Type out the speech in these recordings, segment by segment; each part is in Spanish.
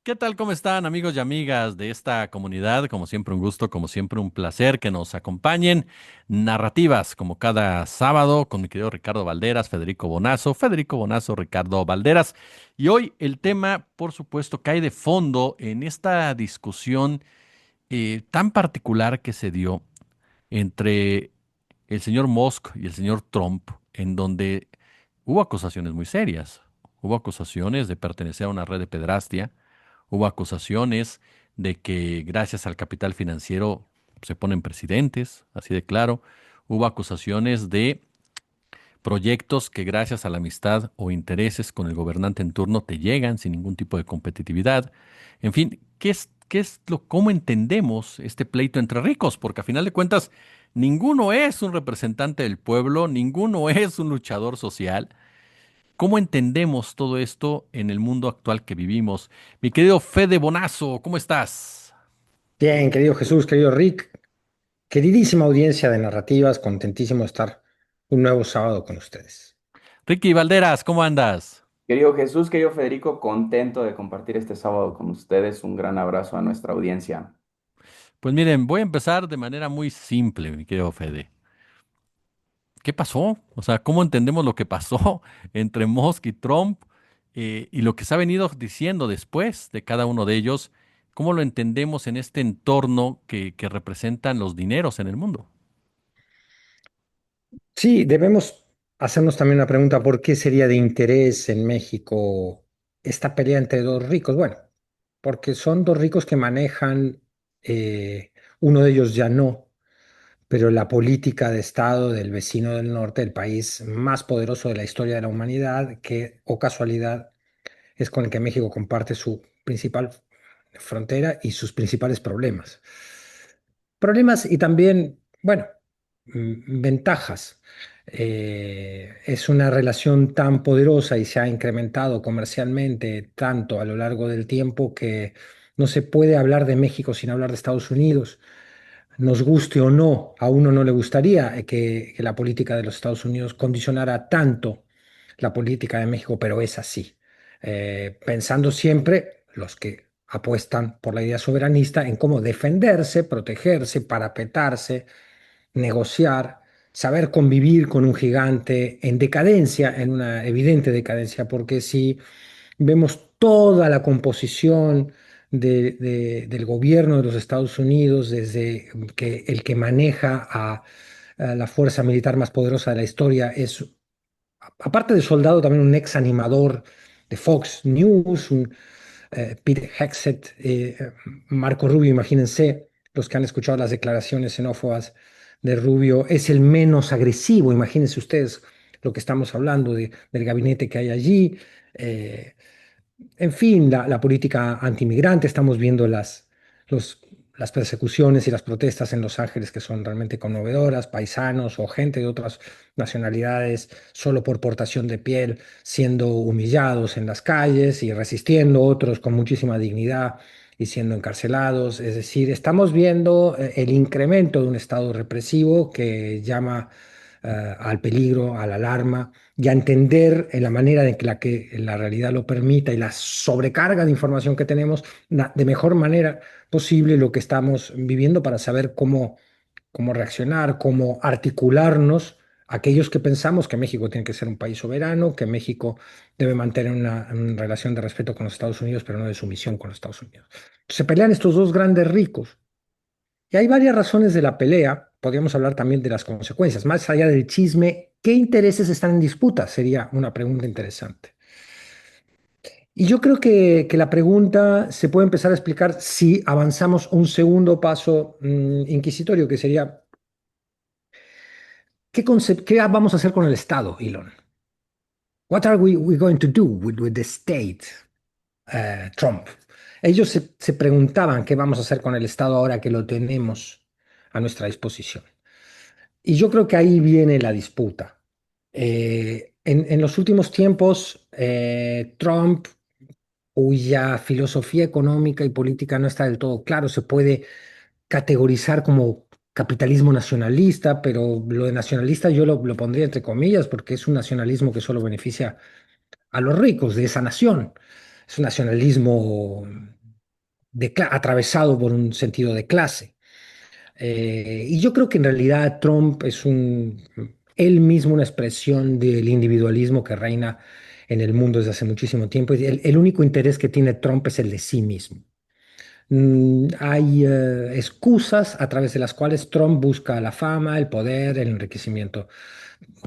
¿Qué tal? ¿Cómo están amigos y amigas de esta comunidad? Como siempre un gusto, como siempre un placer que nos acompañen. Narrativas como cada sábado con mi querido Ricardo Valderas, Federico Bonazo, Ricardo Valderas. Y hoy el tema, por supuesto, cae de fondo en esta discusión tan particular que se dio entre el señor Musk y el señor Trump, en donde hubo acusaciones muy serias. Hubo acusaciones de pertenecer a una red de pedrastia. Hubo acusaciones de que gracias al capital financiero se ponen presidentes, así de claro. Hubo acusaciones de proyectos que gracias a la amistad o intereses con el gobernante en turno te llegan sin ningún tipo de competitividad. En fin, cómo entendemos este pleito entre ricos? Porque a final de cuentas, ninguno es un representante del pueblo, ninguno es un luchador social. ¿Cómo entendemos todo esto en el mundo actual que vivimos? Mi querido Fede Bonazo, ¿cómo estás? Bien, querido Jesús, querido Rick, queridísima audiencia de narrativas, contentísimo de estar un nuevo sábado con ustedes. Ricky Valderas, ¿cómo andas? Querido Jesús, querido Federico, contento de compartir este sábado con ustedes. Un gran abrazo a nuestra audiencia. Pues miren, voy a empezar de manera muy simple, mi querido Fede. ¿Qué pasó? O sea, ¿cómo entendemos lo que pasó entre Musk y Trump y lo que se ha venido diciendo después de cada uno de ellos? ¿Cómo lo entendemos en este entorno que representan los dineros en el mundo? Sí, debemos hacernos también una pregunta, ¿por qué sería de interés en México esta pelea entre dos ricos? Bueno, porque son dos ricos que manejan, uno de ellos ya no, pero la política de Estado del vecino del norte, el país más poderoso de la historia de la humanidad, que, o casualidad, es con el que México comparte su principal frontera y sus principales problemas. Problemas y también, bueno, ventajas. Es una relación tan poderosa y se ha incrementado comercialmente tanto a lo largo del tiempo que no se puede hablar de México sin hablar de Estados Unidos. Nos guste o no, a uno no le gustaría que la política de los Estados Unidos condicionara tanto la política de México, pero es así. Pensando siempre los que apuestan por la idea soberanista en cómo defenderse, protegerse, parapetarse, negociar, saber convivir con un gigante en decadencia, en una evidente decadencia, porque si vemos toda la composición del gobierno de los Estados Unidos, desde que el que maneja a la fuerza militar más poderosa de la historia es, aparte de soldado, también un ex animador de Fox News, Pete Hegseth, Marco Rubio, imagínense, los que han escuchado las declaraciones xenófobas de Rubio, es el menos agresivo, imagínense ustedes lo que estamos hablando del gabinete que hay allí. eh, en fin, la política antimigrante, estamos viendo los- las persecuciones y las protestas en Los Ángeles que son realmente conmovedoras, paisanos o gente de otras nacionalidades solo por portación de piel siendo humillados en las calles y resistiendo, otros con muchísima dignidad y siendo encarcelados. Es decir, estamos viendo el incremento de un estado represivo que llama al peligro, a la alarma y a entender en la manera en la que la realidad lo permita y la sobrecarga de información que tenemos de mejor manera posible lo que estamos viviendo para saber cómo reaccionar, cómo articularnos. Aquellos que pensamos que México tiene que ser un país soberano, que México debe mantener una relación de respeto con los Estados Unidos, pero no de sumisión con los Estados Unidos. Se pelean estos dos grandes ricos y hay varias razones de la pelea. Podríamos hablar también de las consecuencias. Más allá del chisme, ¿qué intereses están en disputa? Sería una pregunta interesante. Y yo creo que la pregunta se puede empezar a explicar si avanzamos un segundo paso inquisitorio, que sería, ¿qué vamos a hacer con el Estado, Elon? What are we going to do with the state, Trump? Ellos se preguntaban qué vamos a hacer con el Estado ahora que lo tenemos a nuestra disposición. Y yo creo que ahí viene la disputa. En los últimos tiempos, Trump, cuya filosofía económica y política no está del todo claro, se puede categorizar como capitalismo nacionalista, pero lo de nacionalista yo lo pondría entre comillas porque es un nacionalismo que solo beneficia a los ricos de esa nación. Es un nacionalismo atravesado por un sentido de clase. Y yo creo que en realidad Trump es él mismo una expresión del individualismo que reina en el mundo desde hace muchísimo tiempo. Y el único interés que tiene Trump es el de sí mismo. Hay excusas a través de las cuales Trump busca la fama, el poder, el enriquecimiento.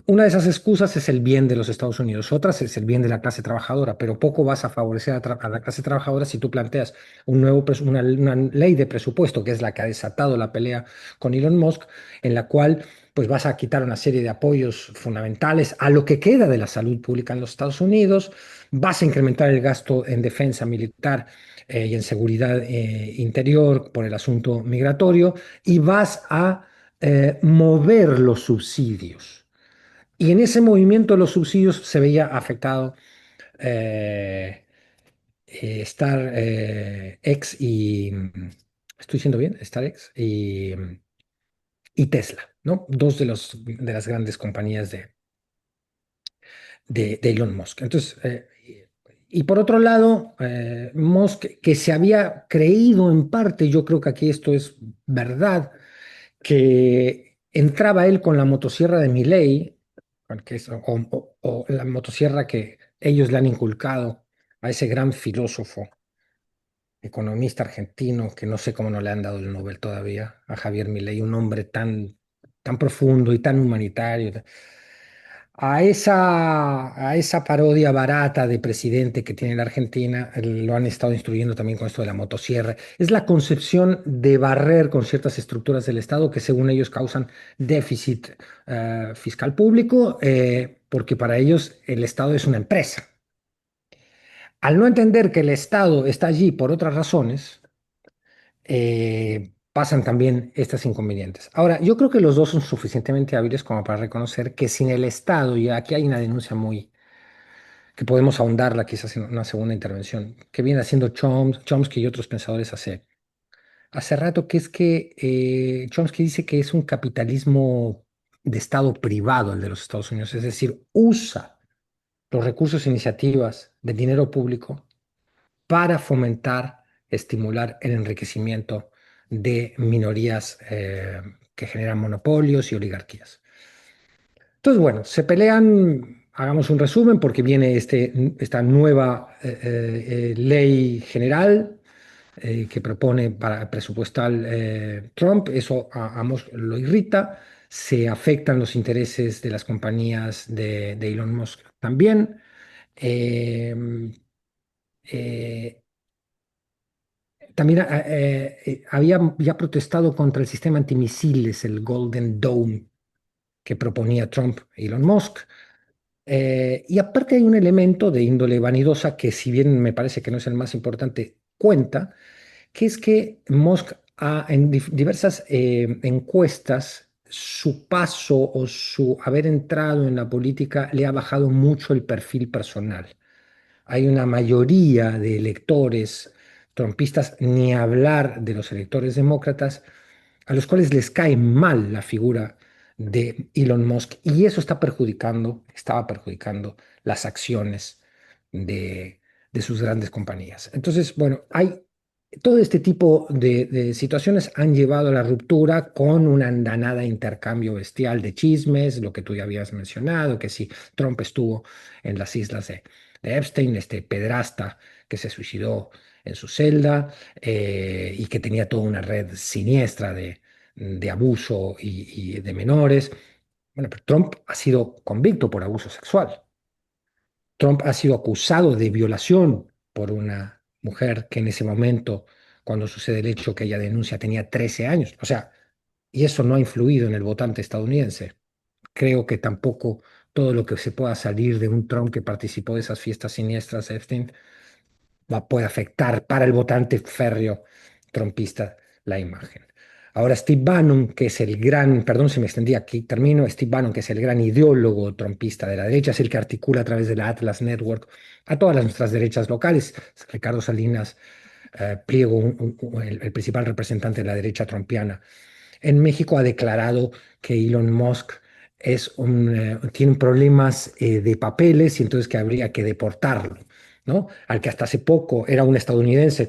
Una de esas excusas es el bien de los Estados Unidos, otras es el bien de la clase trabajadora, pero poco vas a favorecer a la clase trabajadora si tú planteas una ley de presupuesto, que es la que ha desatado la pelea con Elon Musk, en la cual pues vas a quitar una serie de apoyos fundamentales a lo que queda de la salud pública en los Estados Unidos, vas a incrementar el gasto en defensa militar y en seguridad interior por el asunto migratorio y vas a mover los subsidios. Y en ese movimiento de los subsidios se veía afectado eh, StarX estoy diciendo bien, StarX y Tesla, ¿no? Dos de las grandes compañías de Elon Musk. Entonces, y por otro lado, Musk, que se había creído en parte, yo creo que aquí esto es verdad, que entraba él con la motosierra de Milei, o la motosierra que ellos le han inculcado a ese gran filósofo, economista argentino, que no sé cómo no le han dado el Nobel todavía, a Javier Milei, un hombre tan profundo y tan humanitario. A esa parodia barata de presidente que tiene la Argentina, lo han estado instruyendo también con esto de la motosierra. Es la concepción de barrer con ciertas estructuras del Estado que según ellos causan déficit fiscal público, porque para ellos el Estado es una empresa. Al no entender que el Estado está allí por otras razones, pasan también estos inconvenientes. Ahora, yo creo que los dos son suficientemente hábiles como para reconocer que sin el Estado, y aquí hay una denuncia que podemos ahondarla quizás en una segunda intervención, que viene haciendo Chomsky y otros pensadores hace rato, que es que Chomsky dice que es un capitalismo de Estado privado el de los Estados Unidos, es decir, usa los recursos e iniciativas del dinero público para fomentar, estimular el enriquecimiento de minorías que generan monopolios y oligarquías. Entonces, bueno, se pelean, hagamos un resumen, porque viene esta nueva ley general que propone para presupuestal Trump. Eso a Musk lo irrita, se afectan los intereses de las compañías de Elon Musk también. Eh, eh, También había ya protestado contra el sistema antimisiles, el Golden Dome, que proponía Trump y Elon Musk. Y aparte hay un elemento de índole vanidosa que, si bien me parece que no es el más importante, cuenta, que es que Musk en diversas encuestas, su paso o su haber entrado en la política le ha bajado mucho el perfil personal. Hay una mayoría de electores trumpistas, ni hablar de los electores demócratas, a los cuales les cae mal la figura de Elon Musk y eso estaba perjudicando las acciones de, de sus grandes compañías. Entonces, bueno, todo este tipo de situaciones han llevado a la ruptura con una andanada intercambio bestial de chismes, lo que tú ya habías mencionado, que si Trump estuvo en las islas de Epstein, este pedrasta que se suicidó en su celda y que tenía toda una red siniestra de abuso y de menores. Bueno, pero Trump ha sido convicto por abuso sexual. Trump ha sido acusado de violación por una mujer que en ese momento, cuando sucede el hecho que ella denuncia, tenía 13 años. O sea, y eso no ha influido en el votante estadounidense. Creo que tampoco todo lo que se pueda salir de un Trump que participó de esas fiestas siniestras de Epstein puede afectar para el votante férreo trumpista la imagen. Ahora Steve Bannon, que es el gran, perdón si me extendí aquí, termino, Steve Bannon, que es el gran ideólogo trumpista de la derecha, es el que articula a través de la Atlas Network a todas nuestras derechas locales. Ricardo Salinas Pliego, el principal representante de la derecha trumpiana en México, ha declarado que Elon Musk tiene problemas de papeles y entonces que habría que deportarlo, ¿no? Al que hasta hace poco era un estadounidense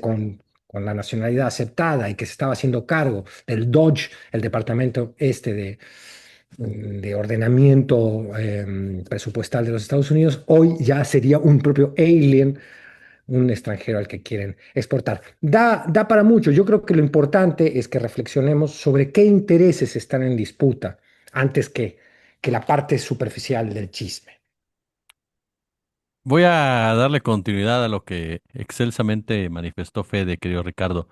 con la nacionalidad aceptada y que se estaba haciendo cargo del DOGE, el departamento de ordenamiento presupuestal de los Estados Unidos, hoy ya sería un propio alien, un extranjero al que quieren exportar. Da para mucho. Yo creo que lo importante es que reflexionemos sobre qué intereses están en disputa antes que la parte superficial del chisme. Voy a darle continuidad a lo que excelsamente manifestó Fede, querido Ricardo.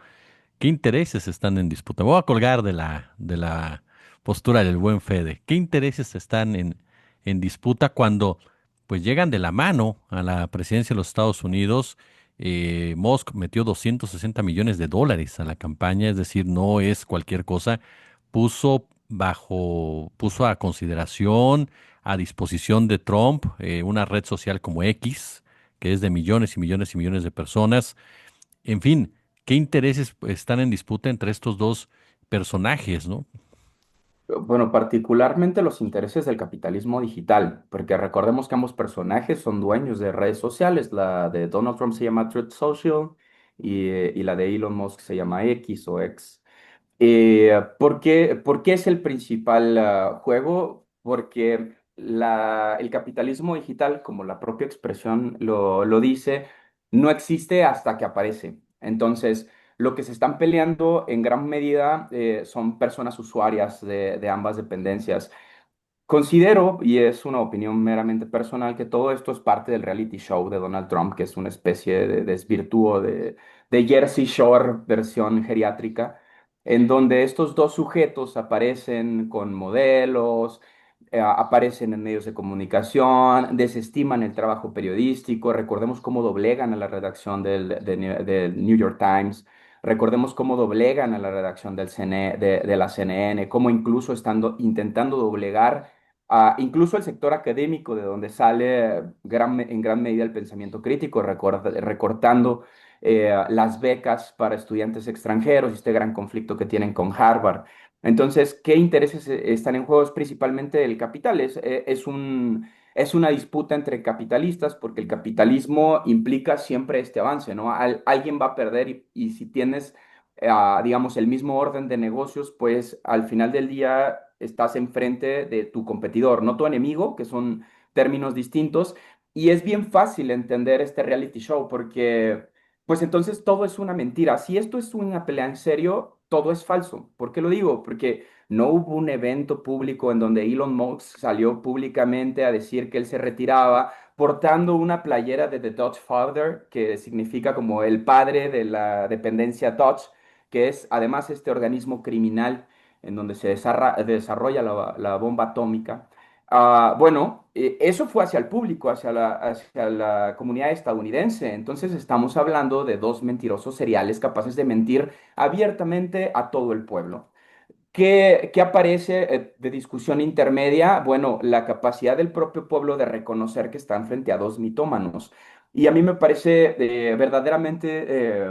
¿Qué intereses están en disputa? Me voy a colgar de la postura del buen Fede. ¿Qué intereses están en disputa cuando pues llegan de la mano a la presidencia de los Estados Unidos? Musk metió 260 millones de dólares a la campaña, es decir, no es cualquier cosa. Puso a consideración, a disposición de Trump, una red social como X, que es de millones y millones y millones de personas. En fin, ¿qué intereses están en disputa entre estos dos personajes, ¿no? Bueno, particularmente los intereses del capitalismo digital, porque recordemos que ambos personajes son dueños de redes sociales. La de Donald Trump se llama Truth Social y la de Elon Musk se llama X o X. ¿Por qué es el principal juego? Porque el capitalismo digital, como la propia expresión lo dice, no existe hasta que aparece. Entonces, lo que se están peleando en gran medida son personas usuarias de ambas dependencias. Considero, y es una opinión meramente personal, que todo esto es parte del reality show de Donald Trump, que es una especie de desvirtúo de Jersey Shore versión geriátrica, en donde estos dos sujetos aparecen con modelos, aparecen en medios de comunicación, desestiman el trabajo periodístico. Recordemos cómo doblegan a la redacción del New York Times. Recordemos cómo doblegan a la redacción de la CNN, cómo incluso estando intentando doblegar incluso el sector académico, de donde sale en gran medida el pensamiento crítico, recortando las becas para estudiantes extranjeros y este gran conflicto que tienen con Harvard. Entonces, ¿qué intereses están en juego? Es principalmente el capital. Es una disputa entre capitalistas porque el capitalismo implica siempre este avance, ¿no? Alguien va a perder y si tienes digamos, el mismo orden de negocios, pues al final del día estás enfrente de tu competidor, no tu enemigo, que son términos distintos. Y es bien fácil entender este reality show porque, pues entonces todo es una mentira. Si esto es una pelea en serio, todo es falso. ¿Por qué lo digo? Porque no hubo un evento público en donde Elon Musk salió públicamente a decir que él se retiraba portando una playera de The Dutch Father, que significa como el padre de la dependencia Dutch, que es además este organismo criminal en donde se desarrolla la bomba atómica. Bueno, eso fue hacia el público, hacia la comunidad estadounidense. Entonces estamos hablando de dos mentirosos seriales capaces de mentir abiertamente a todo el pueblo. ¿Qué aparece de discusión intermedia? Bueno, la capacidad del propio pueblo de reconocer que están frente a dos mitómanos. Y a mí me parece verdaderamente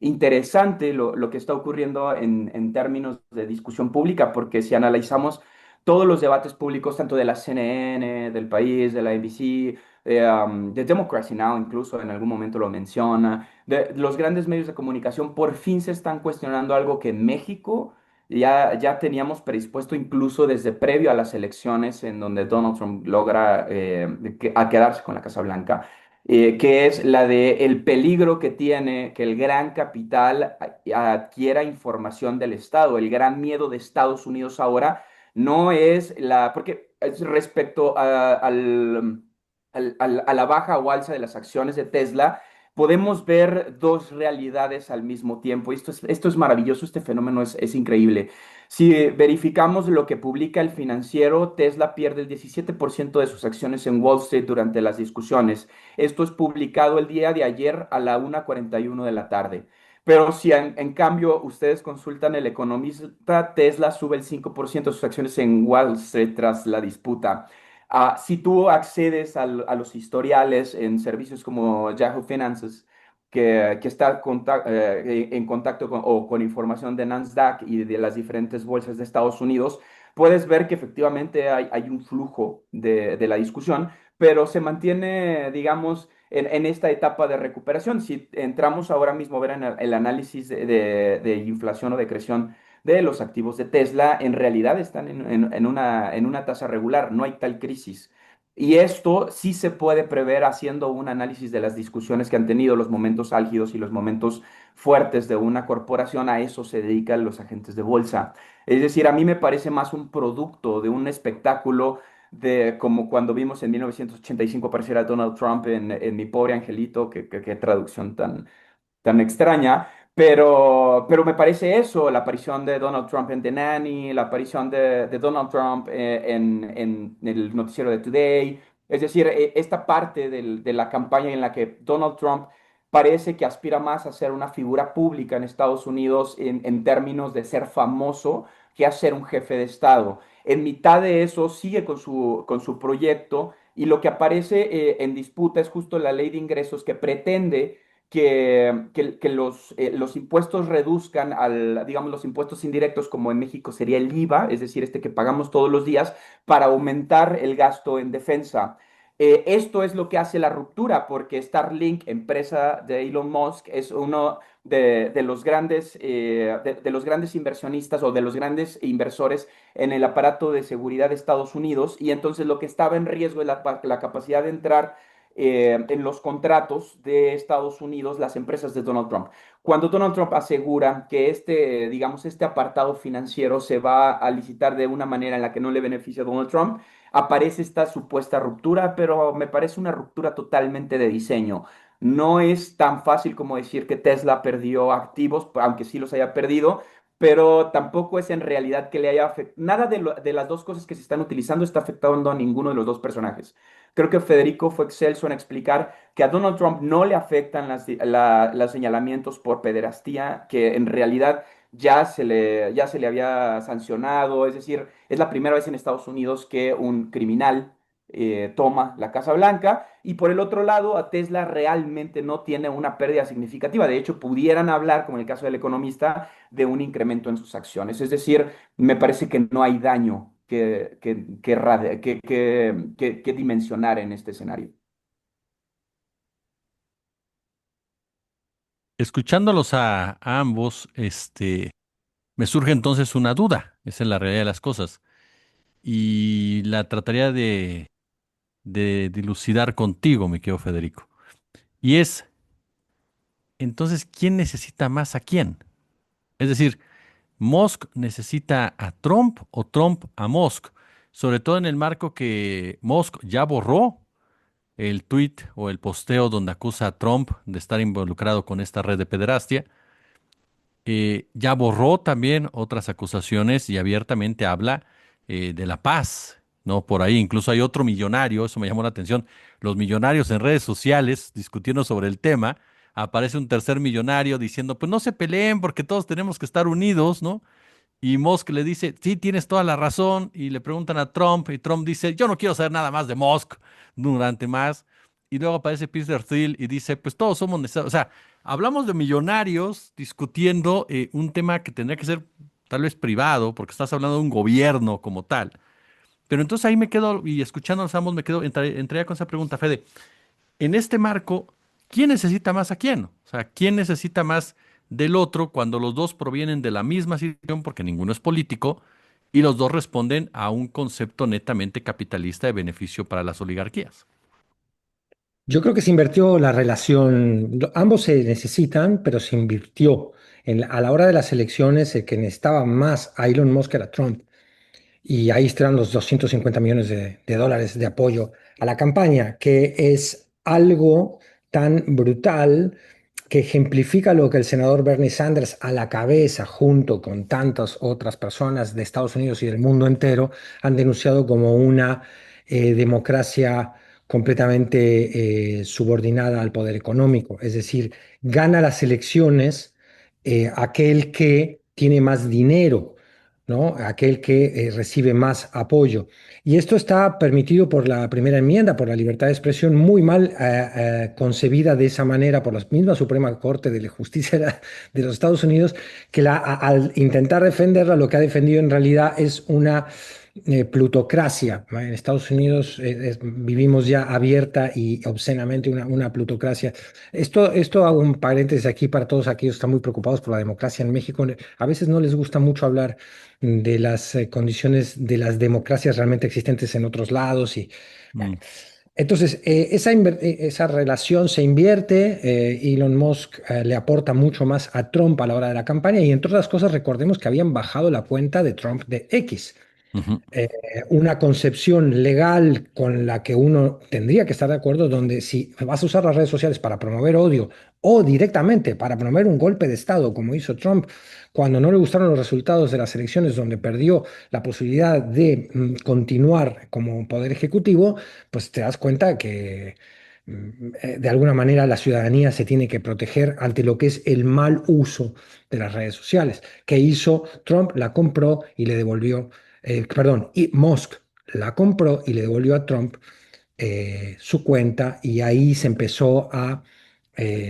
interesante lo que está ocurriendo en términos de discusión pública, porque si analizamos todos los debates públicos, tanto de la CNN, del país, de la ABC, de Democracy Now! Incluso en algún momento lo menciona, de los grandes medios de comunicación, por fin se están cuestionando algo que en México ya teníamos predispuesto incluso desde previo a las elecciones en donde Donald Trump logra a quedarse con la Casa Blanca, que es la de el peligro que tiene que el gran capital adquiera información del Estado. El gran miedo de Estados Unidos ahora no es porque es respecto a la baja o alza de las acciones de Tesla, podemos ver dos realidades al mismo tiempo. Esto es maravilloso, este fenómeno es increíble. Si verificamos lo que publica el financiero, Tesla pierde el 17% de sus acciones en Wall Street durante las discusiones. Esto es publicado el día de ayer a la 1:41 de la tarde. Pero si en cambio ustedes consultan El Economista, Tesla sube el 5% de sus acciones en Wall Street tras la disputa. Si tú accedes a los historiales en servicios como Yahoo Finances, que está en contacto o con información de Nasdaq y de las diferentes bolsas de Estados Unidos, puedes ver que efectivamente hay un flujo de la discusión, pero se mantiene, digamos, en esta etapa de recuperación. Si entramos ahora mismo a ver en el análisis de inflación o decreción de los activos de Tesla, en realidad están en una tasa regular, no hay tal crisis. Y esto sí se puede prever haciendo un análisis de las discusiones que han tenido, los momentos álgidos y los momentos fuertes de una corporación. A eso se dedican los agentes de bolsa. Es decir, a mí me parece más un producto de un espectáculo de como cuando vimos en 1985 aparecer a Donald Trump en Mi Pobre Angelito, qué traducción tan extraña, pero me parece eso, la aparición de Donald Trump en The Nanny, la aparición de Donald Trump en el noticiero de Today, es decir, esta parte de la campaña en la que Donald Trump parece que aspira más a ser una figura pública en Estados Unidos en términos de ser famoso que a ser un jefe de Estado. En mitad de eso sigue con su proyecto y lo que aparece en disputa es justo la ley de ingresos que pretende que los impuestos reduzcan digamos, los impuestos indirectos, como en México sería el IVA, es decir, este que pagamos todos los días, para aumentar el gasto en defensa. Esto es lo que hace la ruptura, porque Starlink, empresa de Elon Musk, es uno de los de los grandes inversionistas o de los grandes inversores en el aparato de seguridad de Estados Unidos, y entonces lo que estaba en riesgo es la capacidad de entrar en los contratos de Estados Unidos, las empresas de Donald Trump. Cuando Donald Trump asegura que digamos, este apartado financiero se va a licitar de una manera en la que no le beneficia a Donald Trump, aparece esta supuesta ruptura, pero me parece una ruptura totalmente de diseño. No es tan fácil como decir que Tesla perdió activos, aunque sí los haya perdido, pero tampoco es en realidad que le haya afectado. Nada de las dos cosas que se están utilizando está afectando a ninguno de los dos personajes. Creo que Federico fue excelso en explicar que a Donald Trump no le afectan los señalamientos por pederastía, que en realidad ya se le había sancionado. Es decir, es la primera vez en Estados Unidos que un criminal toma la Casa Blanca. Y por el otro lado, a Tesla realmente no tiene una pérdida significativa. De hecho, pudieran hablar, como en el caso del economista, de un incremento en sus acciones. Es decir, me parece que no hay daño que dimensionar en este escenario. Escuchándolos a ambos, me surge entonces una duda, esa es la realidad de las cosas, y la trataría de dilucidar contigo, mi querido Federico. Y es, entonces, ¿quién necesita más a quién? Es decir, ¿Musk necesita a Trump o Trump a Musk? Sobre todo en el marco que Musk ya borró el tweet o el posteo donde acusa a Trump de estar involucrado con esta red de pederastia. Ya borró también otras acusaciones y abiertamente habla de la paz, ¿no? Por ahí incluso hay otro millonario, eso me llamó la atención, los millonarios en redes sociales discutiendo sobre el tema, aparece un tercer millonario diciendo, pues no se peleen porque todos tenemos que estar unidos, ¿no? Y Musk le dice, sí, tienes toda la razón. Y le preguntan a Trump y Trump dice, yo no quiero saber nada más de Musk durante más. Y luego aparece Peter Thiel y dice, pues todos somos necesarios. O sea, hablamos de millonarios discutiendo un tema que tendría que ser tal vez privado, porque estás hablando de un gobierno como tal. Pero entonces ahí me quedo, y escuchándonos ambos, me quedo, entraría con esa pregunta, Fede. En este marco, ¿quién necesita más a quién? O sea, ¿quién necesita más del otro cuando los dos provienen de la misma situación, porque ninguno es político, y los dos responden a un concepto netamente capitalista de beneficio para las oligarquías? Yo creo que se invirtió la relación, ambos se necesitan, pero se invirtió. A la hora de las elecciones, el que necesitaba más a Elon Musk era Trump. Y ahí están los 250 millones de dólares de apoyo a la campaña, que es algo tan brutal que ejemplifica lo que el senador Bernie Sanders a la cabeza, junto con tantas otras personas de Estados Unidos y del mundo entero, han denunciado como una democracia completamente subordinada al poder económico. Es decir, gana las elecciones aquel que tiene más dinero, ¿no? Aquel que recibe más apoyo. Y esto está permitido por la primera enmienda, por la libertad de expresión, muy mal concebida de esa manera por la misma Suprema Corte de Justicia de los Estados Unidos, que al intentar defenderla, lo que ha defendido en realidad es una plutocracia. En Estados Unidos vivimos ya abierta y obscenamente una plutocracia. Esto hago un paréntesis aquí para todos aquellos que están muy preocupados por la democracia en México. A veces no les gusta mucho hablar de las condiciones de las democracias realmente existentes en otros lados y bueno, Mm, entonces, esa relación se invierte. Elon Musk le aporta mucho más a Trump a la hora de la campaña y entre otras cosas recordemos que habían bajado la cuenta de Trump de X, ujú. una concepción legal con la que uno tendría que estar de acuerdo, donde si vas a usar las redes sociales para promover odio o directamente para promover un golpe de Estado, como hizo Trump cuando no le gustaron los resultados de las elecciones, donde perdió la posibilidad de continuar como poder ejecutivo, pues te das cuenta que de alguna manera la ciudadanía se tiene que proteger ante lo que es el mal uso de las redes sociales. ¿Qué hizo Trump? La compró y le devolvió perdón, y Musk la compró y le devolvió a Trump su cuenta y ahí se empezó a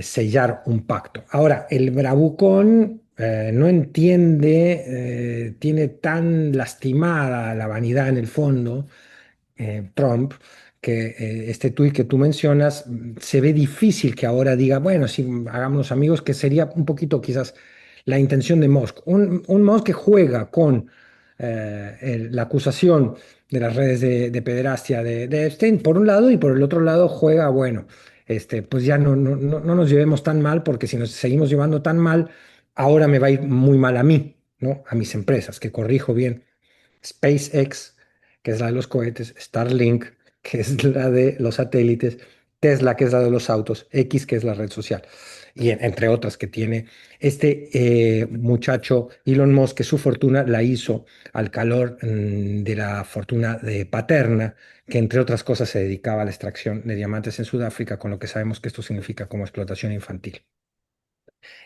sellar un pacto. Ahora, el bravucón no entiende, tiene tan lastimada la vanidad en el fondo Trump, que este tuit que tú mencionas, se ve difícil que ahora diga, bueno, sí, hagámonos amigos, que sería un poquito quizás la intención de Musk. Un Musk que juega con la acusación de las redes de pederastia de Epstein, por un lado, y por el otro lado juega, bueno, pues ya no nos llevemos tan mal, porque si nos seguimos llevando tan mal, ahora me va a ir muy mal a mí, ¿no? A mis empresas, que corrijo bien. SpaceX, que es la de los cohetes, Starlink, que es la de los satélites, Tesla, que es la de los autos, X, que es la red social, y entre otras que tiene muchacho Elon Musk, que su fortuna la hizo al calor de la fortuna de Paterna, que entre otras cosas se dedicaba a la extracción de diamantes en Sudáfrica, con lo que sabemos que esto significa como explotación infantil.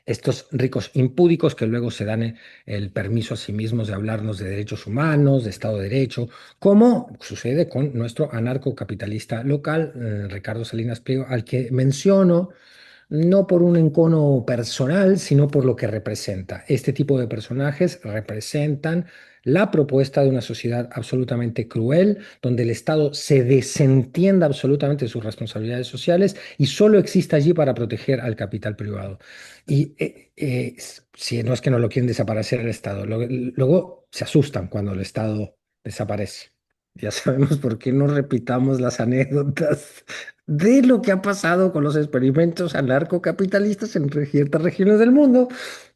Estos ricos impúdicos que luego se dan el permiso a sí mismos de hablarnos de derechos humanos, de Estado de Derecho, como sucede con nuestro anarcocapitalista local, Ricardo Salinas Pliego, al que menciono no por un encono personal, sino por lo que representa. Este tipo de personajes representan la propuesta de una sociedad absolutamente cruel, donde el Estado se desentienda absolutamente de sus responsabilidades sociales y solo existe allí para proteger al capital privado. Y si no es que no lo quieren desaparecer el Estado, luego se asustan cuando el Estado desaparece. Ya sabemos por qué no repitamos las anécdotas de lo que ha pasado con los experimentos anarcocapitalistas en ciertas regiones del mundo,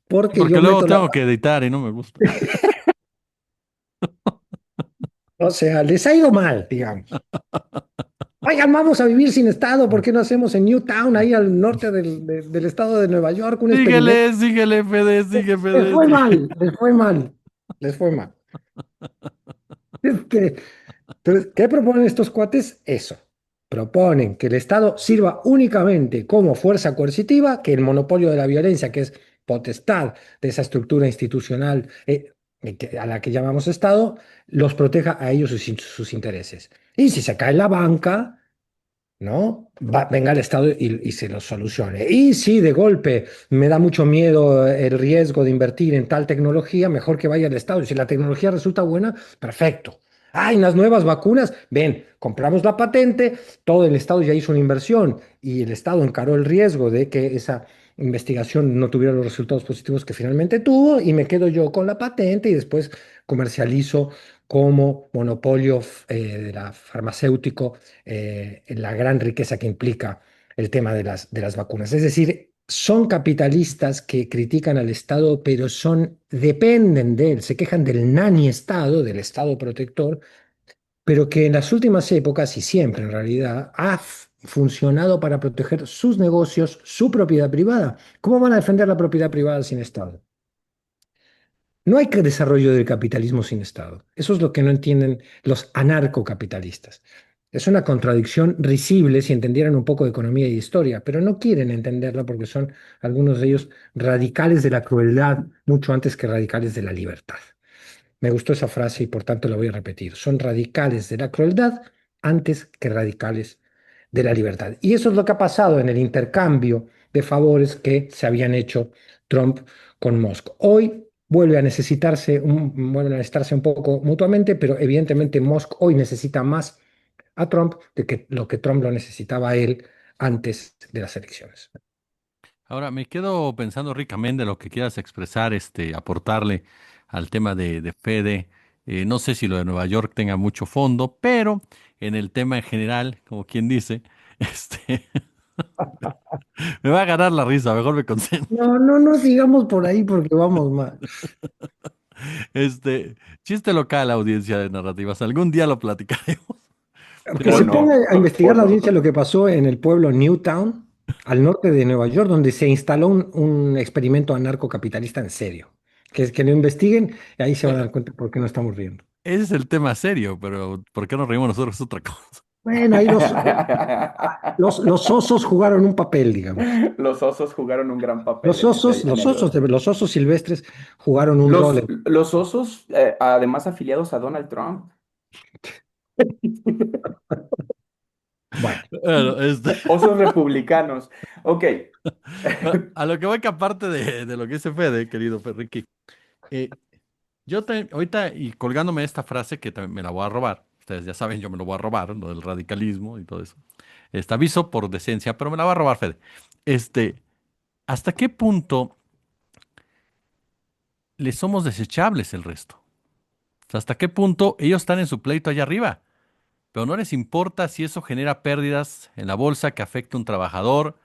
porque Porque yo luego meto la... tengo que editar y no me gusta. O sea, les ha ido mal, digamos. Oigan, vamos a vivir sin Estado, ¿por qué no hacemos en Newtown, ahí al norte del estado de Nueva York, un experimento? Síguele, síguele, Fede, sigue, Les Fede, fue sigue. mal, les fue mal, les fue mal. Este, Entonces, ¿qué proponen estos cuates? Eso. Proponen que el Estado sirva únicamente como fuerza coercitiva, que el monopolio de la violencia, que es potestad de esa estructura institucional a la que llamamos Estado, los proteja a ellos sus intereses. Y si se cae la banca, ¿no? Venga el Estado y se los solucione. Y si de golpe me da mucho miedo el riesgo de invertir en tal tecnología, mejor que vaya el Estado. Y si la tecnología resulta buena, perfecto. Hay unas nuevas vacunas, ven, compramos la patente, todo el Estado ya hizo una inversión y el Estado encaró el riesgo de que esa investigación no tuviera los resultados positivos que finalmente tuvo y me quedo yo con la patente y después comercializo como monopolio de la farmacéutico la gran riqueza que implica el tema de las vacunas. Es decir, son capitalistas que critican al Estado, pero dependen de él, se quejan del nani Estado, del Estado protector, pero que en las últimas épocas y siempre en realidad funcionado para proteger sus negocios, su propiedad privada. ¿Cómo van a defender la propiedad privada sin Estado? No hay que desarrollo del capitalismo sin Estado. Eso es lo que no entienden los anarcocapitalistas. Es una contradicción risible si entendieran un poco de economía y historia, pero no quieren entenderla porque son algunos de ellos radicales de la crueldad mucho antes que radicales de la libertad. Me gustó esa frase y por tanto la voy a repetir. Son radicales de la crueldad antes que radicales de la libertad. Y eso es lo que ha pasado en el intercambio de favores que se habían hecho Trump con Musk. Hoy vuelven a necesitarse un poco mutuamente, pero evidentemente Musk hoy necesita más a Trump de que lo que Trump lo necesitaba a él antes de las elecciones. Ahora, me quedo pensando ricamente lo que quieras expresar, aportarle al tema de Fede. No sé si lo de Nueva York tenga mucho fondo, pero en el tema en general, como quien dice, este, me va a ganar la risa, mejor me concentro. No, no, no sigamos por ahí porque vamos mal. Chiste local, audiencia de narrativas. Algún día lo platicaremos. Que O se Pero ponga no, a o investigar la no. audiencia lo que pasó en el pueblo Newtown, al norte de Nueva York, donde se instaló un experimento anarcocapitalista en serio. Que lo investiguen y ahí se van a dar cuenta por qué no estamos riendo. ese es el tema serio, pero ¿por qué nos reímos nosotros? Es otra cosa. Bueno, ahí los osos jugaron un papel, digamos. Los osos jugaron un gran papel en esa anécdota. Los osos silvestres jugaron un rol. Los osos, además afiliados a Donald Trump. Bueno, Bueno, Osos republicanos. Ok. a lo que voy que aparte de lo que dice Fede, querido Ferriqui, eh, ahorita, y colgándome de esta frase que también me la voy a robar, ustedes ya saben, yo me lo voy a robar, lo del radicalismo y todo eso. Aviso por decencia, pero me la va a robar Fede. Este, ¿Hasta qué punto le somos desechables el resto? O sea, ¿hasta qué punto ellos están en su pleito allá arriba? Pero no les importa si eso genera pérdidas en la bolsa que afecta a un trabajador,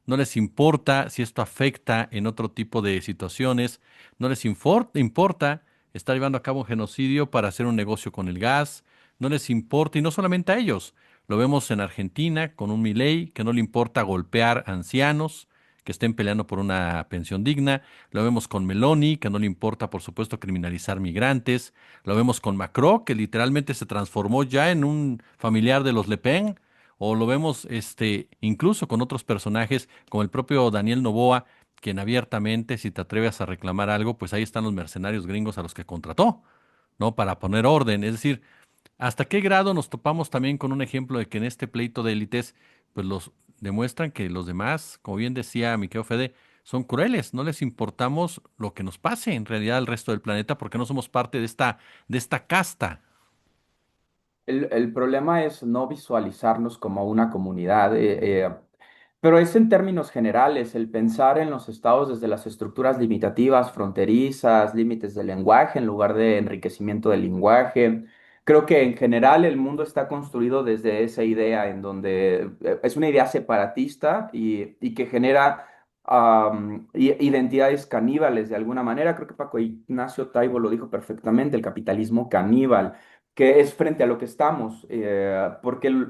no les importa si esto afecta en otro tipo de situaciones, no les importa estar llevando a cabo un genocidio para hacer un negocio con el gas, no les importa, y no solamente a ellos, lo vemos en Argentina con un Milei que no le importa golpear ancianos que estén peleando por una pensión digna, lo vemos con Meloni que no le importa, por supuesto, criminalizar migrantes, lo vemos con Macron, que literalmente se transformó ya en un familiar de los Le Pen, o lo vemos incluso con otros personajes como el propio Daniel Noboa, quien abiertamente, si te atreves a reclamar algo, pues ahí están los mercenarios gringos a los que contrató, ¿no? Para poner orden. Es decir, ¿hasta qué grado nos topamos también con un ejemplo de que en este pleito de élites, pues los demuestran que los demás, como bien decía mi querido Fede, son crueles, no les importamos lo que nos pase en realidad al resto del planeta porque no somos parte de esta casta. El problema es no visualizarnos como una comunidad, pero es en términos generales, el pensar en los estados desde las estructuras limitativas, fronterizas, límites del lenguaje en lugar de enriquecimiento del lenguaje. Creo que en general el mundo está construido desde esa idea en donde es una idea separatista y que genera identidades caníbales de alguna manera. Creo que Paco Ignacio Taibo lo dijo perfectamente, el capitalismo caníbal que es frente a lo que estamos, porque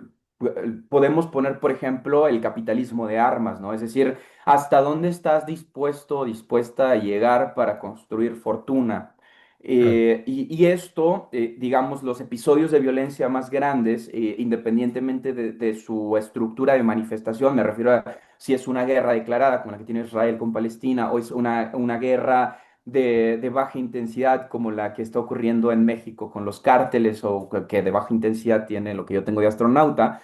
podemos poner, por ejemplo, el capitalismo de armas, ¿no? Es decir, hasta dónde estás dispuesto o dispuesta a llegar para construir fortuna. claro. Y esto, digamos, los episodios de violencia más grandes, independientemente de su estructura de manifestación, me refiero a si es una guerra declarada como la que tiene Israel con Palestina o es una guerra de baja intensidad como la que está ocurriendo en México con los cárteles o que de baja intensidad tiene lo que yo tengo de astronauta.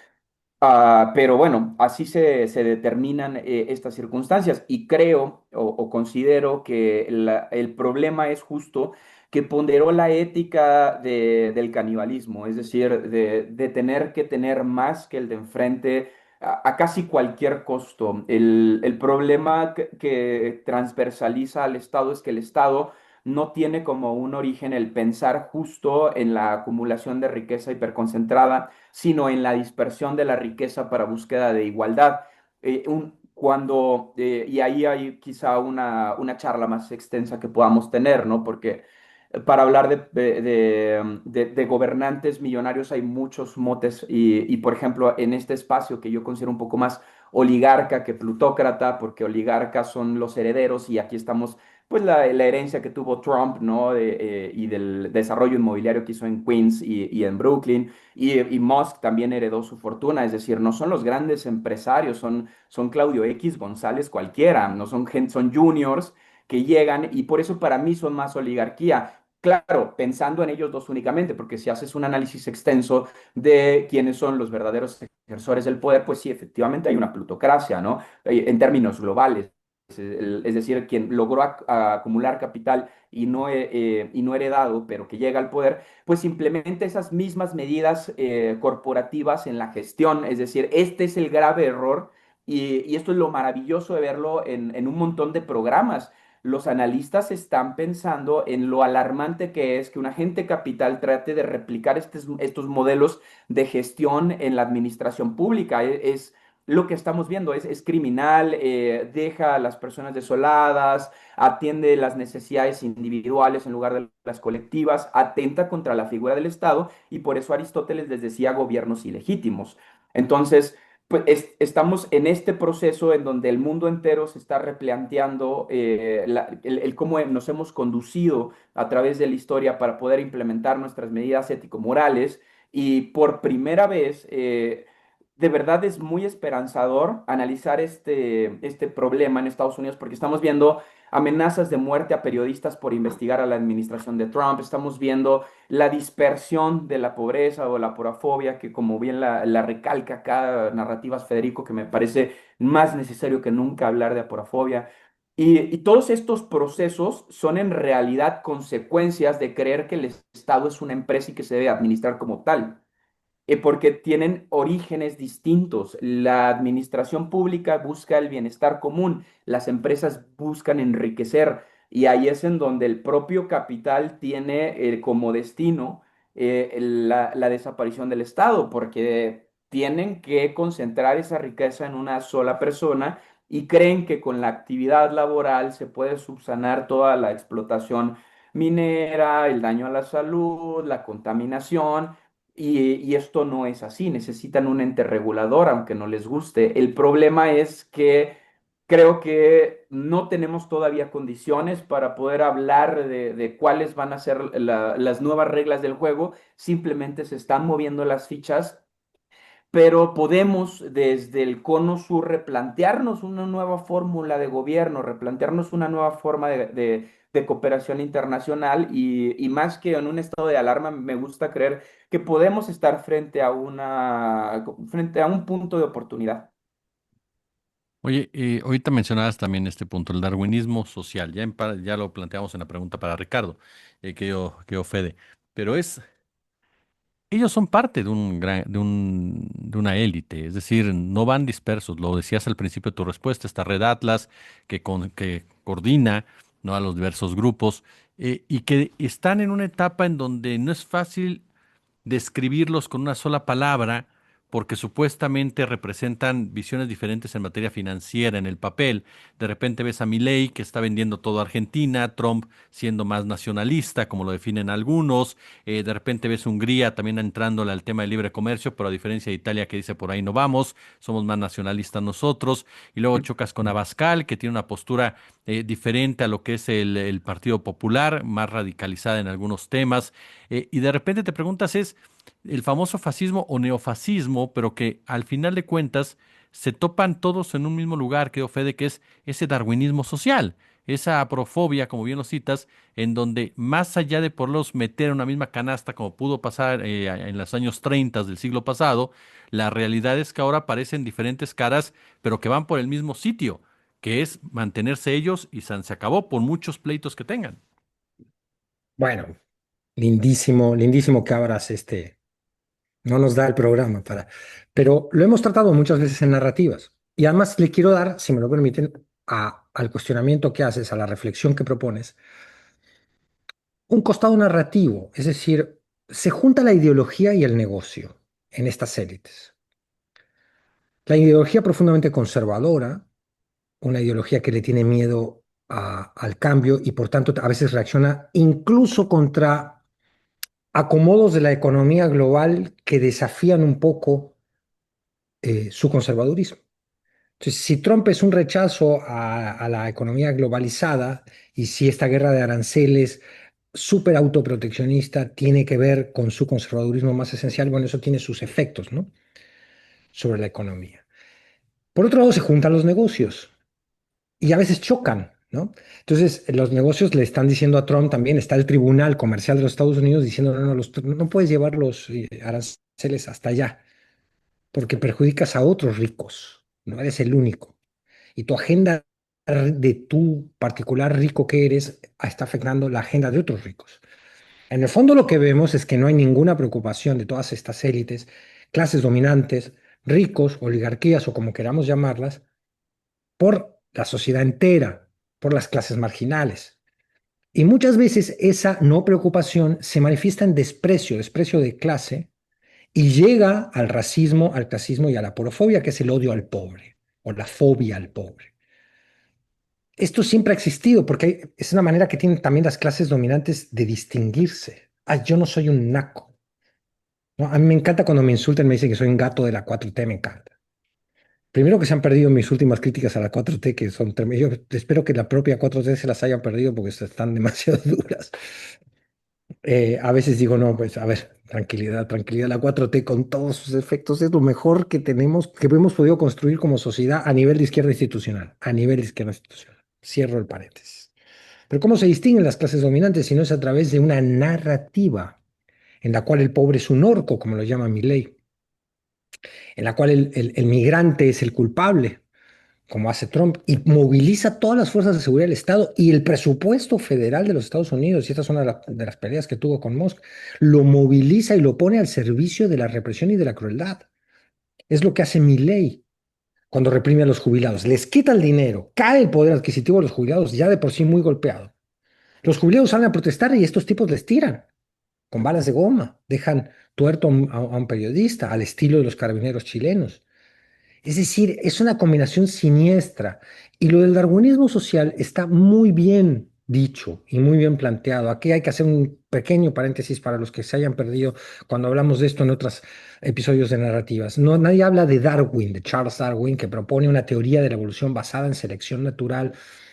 Pero bueno, así se determinan estas circunstancias y creo o considero que el problema es justo que ponderó la ética del canibalismo, es decir, de tener que tener más que el de enfrente a casi cualquier costo. El problema que transversaliza al Estado es que el Estado no tiene como un origen el pensar justo en la acumulación de riqueza hiperconcentrada sino en la dispersión de la riqueza para búsqueda de igualdad. Y ahí hay quizá una charla más extensa que podamos tener, ¿no? Porque para hablar de gobernantes millonarios hay muchos motes y, por ejemplo, en este espacio que yo considero un poco más oligarca que plutócrata, porque oligarcas son los herederos y aquí estamos, pues la herencia que tuvo Trump, ¿no? Y del desarrollo inmobiliario que hizo en Queens y en Brooklyn. Y Musk también heredó su fortuna, es decir, no son los grandes empresarios, son Claudio X González cualquiera, no son, son juniors que llegan y por eso para mí son más oligarquía. Claro, pensando en ellos dos únicamente, porque si haces un análisis extenso de quiénes son los verdaderos ejersores del poder, pues sí, efectivamente hay una plutocracia, ¿no? En términos globales. es decir, quien logró acumular capital y no heredado, pero que llega al poder, pues implementa esas mismas medidas corporativas en la gestión. Es decir, este es el grave error y esto es lo maravilloso de verlo en un montón de programas. Los analistas están pensando en lo alarmante que es que un agente capital trate de replicar estos modelos de gestión en la administración pública. Es lo que estamos viendo, es criminal, deja a las personas desoladas, atiende las necesidades individuales en lugar de las colectivas, atenta contra la figura del Estado y por eso Aristóteles les decía gobiernos ilegítimos. Entonces, pues estamos en este proceso en donde el mundo entero se está replanteando el cómo nos hemos conducido a través de la historia para poder implementar nuestras medidas ético-morales y por primera vez, de verdad es muy esperanzador analizar este problema en Estados Unidos porque estamos viendo amenazas de muerte a periodistas por investigar a la administración de Trump, estamos viendo la dispersión de la pobreza o la porafobia, que como bien la recalca acá Narrativas Federico, que me parece más necesario que nunca hablar de aporafobia. Y todos estos procesos son en realidad consecuencias de creer que el Estado es una empresa y que se debe administrar como tal porque tienen orígenes distintos. La administración pública busca el bienestar común, las empresas buscan enriquecer y ahí es en donde el propio capital tiene como destino la desaparición del Estado, porque tienen que concentrar esa riqueza en una sola persona y creen que con la actividad laboral se puede subsanar toda la explotación minera, el daño a la salud, la contaminación y esto no es así, necesitan un ente regulador, aunque no les guste. El problema es que creo que no tenemos todavía condiciones para poder hablar de cuáles van a ser las nuevas reglas del juego, simplemente se están moviendo las fichas pero podemos desde el Cono Sur replantearnos una nueva fórmula de gobierno, replantearnos una nueva forma de cooperación internacional y más que en un estado de alarma, me gusta creer que podemos estar frente a un punto de oportunidad. Oye, ahorita mencionabas también este punto, el darwinismo social. Ya lo planteamos en la pregunta para Ricardo, que yo Fede. Pero ellos son parte de de una élite, es decir, no van dispersos. Lo decías al principio de tu respuesta, esta red Atlas que coordina, ¿no?, a los diversos grupos y que están en una etapa en donde no es fácil describirlos con una sola palabra, porque supuestamente representan visiones diferentes en materia financiera en el papel. De repente ves a Milei que está vendiendo todo a Argentina, Trump siendo más nacionalista, como lo definen algunos. De repente ves Hungría también entrándole al tema del libre comercio, pero a diferencia de Italia que dice por ahí no vamos, somos más nacionalistas nosotros. Y luego chocas con Abascal, que tiene una postura diferente a lo que es el Partido Popular, más radicalizada en algunos temas. Y de repente te preguntas, ¿es el famoso fascismo o neofascismo, pero que al final de cuentas se topan todos en un mismo lugar, que Fede, que es ese darwinismo social, esa aprofobia, como bien lo citas, en donde más allá de por los meter en una misma canasta, como pudo pasar en los años 30 del siglo pasado, la realidad es que ahora aparecen diferentes caras, pero que van por el mismo sitio, que es mantenerse ellos y se acabó por muchos pleitos que tengan. Bueno, lindísimo, lindísimo que abras no nos da el programa para, pero lo hemos tratado muchas veces en narrativas. Y además le quiero dar, si me lo permiten, al cuestionamiento que haces, a la reflexión que propones, un costado narrativo, es decir, se junta la ideología y el negocio en estas élites. La ideología profundamente conservadora, una ideología que le tiene miedo al cambio y por tanto a veces reacciona incluso contra acomodos de la economía global que desafían un poco su conservadurismo. Entonces, si Trump es un rechazo a la economía globalizada y si esta guerra de aranceles súper autoproteccionista tiene que ver con su conservadurismo más esencial, bueno, eso tiene sus efectos, ¿no?, sobre la economía. Por otro lado, se juntan los negocios y a veces chocan, ¿no? Entonces, los negocios le están diciendo a Trump también, está el Tribunal Comercial de los Estados Unidos diciendo, no, no, no puedes llevar los aranceles hasta allá porque perjudicas a otros ricos, no eres el único. Y tu agenda de tu particular rico que eres está afectando la agenda de otros ricos. En el fondo lo que vemos es que no hay ninguna preocupación de todas estas élites, clases dominantes, ricos, oligarquías o como queramos llamarlas, por la sociedad entera, por las clases marginales. Y muchas veces esa no preocupación se manifiesta en desprecio, desprecio de clase, y llega al racismo, al clasismo y a la porofobia, que es el odio al pobre o la fobia al pobre. Esto siempre ha existido porque es una manera que tienen también las clases dominantes de distinguirse. Ah, yo no soy un naco, ¿no? A mí me encanta cuando me insultan, me dicen que soy un gato de la 4T, me encanta. Primero que se han perdido mis últimas críticas a la 4T, que son tremendas. Yo espero que la propia 4T se las hayan perdido porque están demasiado duras. A veces digo, no, pues a ver, tranquilidad, tranquilidad. La 4T con todos sus efectos es lo mejor que tenemos, que hemos podido construir como sociedad a nivel de izquierda institucional, a nivel de izquierda institucional. Cierro el paréntesis. Pero ¿cómo se distinguen las clases dominantes si no es a través de una narrativa en la cual el pobre es un orco, como lo llama Milley, en la cual el migrante es el culpable, como hace Trump, y moviliza todas las fuerzas de seguridad del Estado y el presupuesto federal de los Estados Unidos, y esta es una de las peleas que tuvo con Musk, lo moviliza y lo pone al servicio de la represión y de la crueldad. Es lo que hace Milley cuando reprime a los jubilados. Les quita el dinero, cae el poder adquisitivo de los jubilados, ya de por sí muy golpeado. Los jubilados salen a protestar y estos tipos les tiran con balas de goma, dejan tuerto a un periodista, al estilo de los carabineros chilenos. Es decir, es una combinación siniestra. Y lo del darwinismo social está muy bien dicho y muy bien planteado. Aquí hay que hacer un pequeño paréntesis para los que se hayan perdido cuando hablamos de esto en otros episodios de narrativas. No, nadie habla de Darwin, de Charles Darwin, que propone una teoría de la evolución basada en selección natural,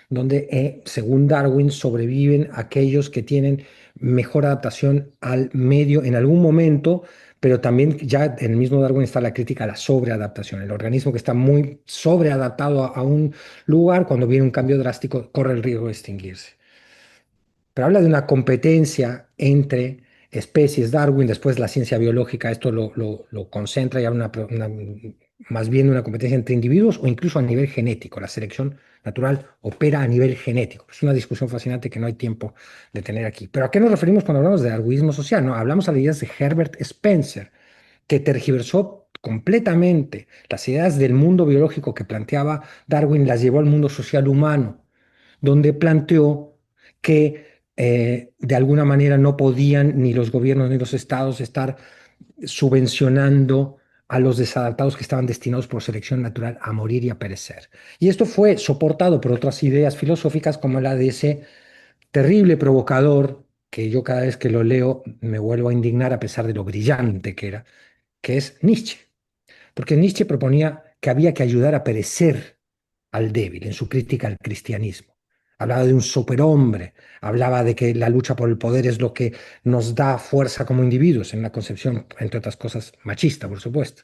donde, según Darwin, sobreviven aquellos que tienen mejor adaptación al medio en algún momento, pero también ya en el mismo Darwin está la crítica a la sobreadaptación. El organismo que está muy sobreadaptado a un lugar, cuando viene un cambio drástico, corre el riesgo de extinguirse. Pero habla de una competencia entre especies. Darwin, después la ciencia biológica, esto lo concentra y habla más bien de una competencia entre individuos o incluso a nivel genético. La selección natural opera a nivel genético. Es una discusión fascinante que no hay tiempo de tener aquí. Pero ¿a qué nos referimos cuando hablamos de darwinismo social? No, hablamos a las ideas de Herbert Spencer, que tergiversó completamente las ideas del mundo biológico que planteaba Darwin, las llevó al mundo social humano, donde planteó que de alguna manera no podían ni los gobiernos ni los estados estar subvencionando a los desadaptados que estaban destinados por selección natural a morir y a perecer. Y esto fue soportado por otras ideas filosóficas como la de ese terrible provocador que yo cada vez que lo leo me vuelvo a indignar a pesar de lo brillante que es Nietzsche. Porque Nietzsche proponía que había que ayudar a perecer al débil en su crítica al cristianismo. Hablaba de un superhombre, hablaba de que la lucha por el poder es lo que nos da fuerza como individuos, en una concepción, entre otras cosas, machista, por supuesto.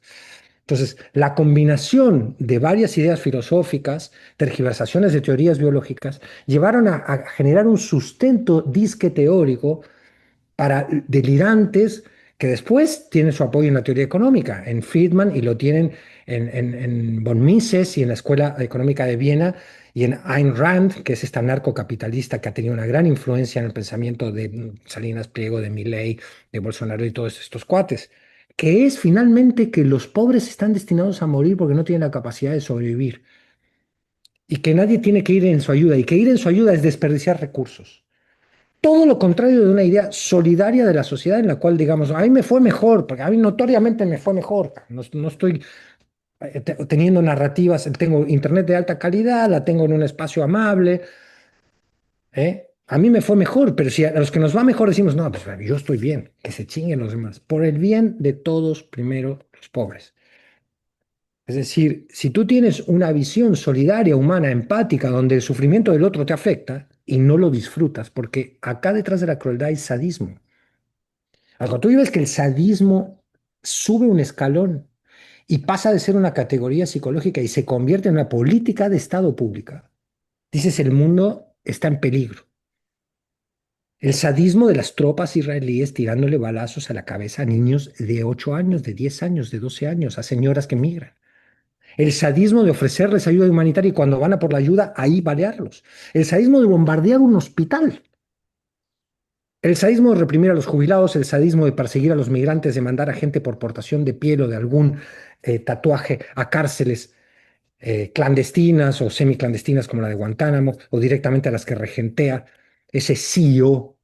Entonces, la combinación de varias ideas filosóficas, tergiversaciones de teorías biológicas, llevaron a generar un sustento disque teórico para delirantes que después tienen su apoyo en la teoría económica, en Friedman, y lo tienen en von Mises y en la Escuela Económica de Viena, y en Ayn Rand, que es esta narcocapitalista que ha tenido una gran influencia en el pensamiento de Salinas Pliego, de Milley, de Bolsonaro y todos estos cuates, que es finalmente que los pobres están destinados a morir porque no tienen la capacidad de sobrevivir, y que nadie tiene que ir en su ayuda, y que ir en su ayuda es desperdiciar recursos. Todo lo contrario de una idea solidaria de la sociedad en la cual, digamos, a mí me fue mejor, porque a mí notoriamente me fue mejor. No estoy teniendo narrativas, tengo internet de alta calidad, la tengo en un espacio amable, ¿eh? A mí me fue mejor, pero si a los que nos va mejor decimos, no, pues yo estoy bien, que se chinguen los demás. Por el bien de todos, primero los pobres. Es decir, si tú tienes una visión solidaria, humana, empática, donde el sufrimiento del otro te afecta y no lo disfrutas, porque acá detrás de la crueldad hay sadismo. Cuando tú ves que el sadismo sube un escalón y pasa de ser una categoría psicológica y se convierte en una política de Estado pública, dices, el mundo está en peligro. El sadismo de las tropas israelíes tirándole balazos a la cabeza a niños de 8 años, de 10 años, de 12 años, a señoras que migran. El sadismo de ofrecerles ayuda humanitaria y cuando van a por la ayuda, ahí balearlos. El sadismo de bombardear un hospital. El sadismo de reprimir a los jubilados, el sadismo de perseguir a los migrantes, de mandar a gente por portación de piel o de algún tatuaje a cárceles clandestinas o semiclandestinas como la de Guantánamo, o directamente a las que regentea ese CEO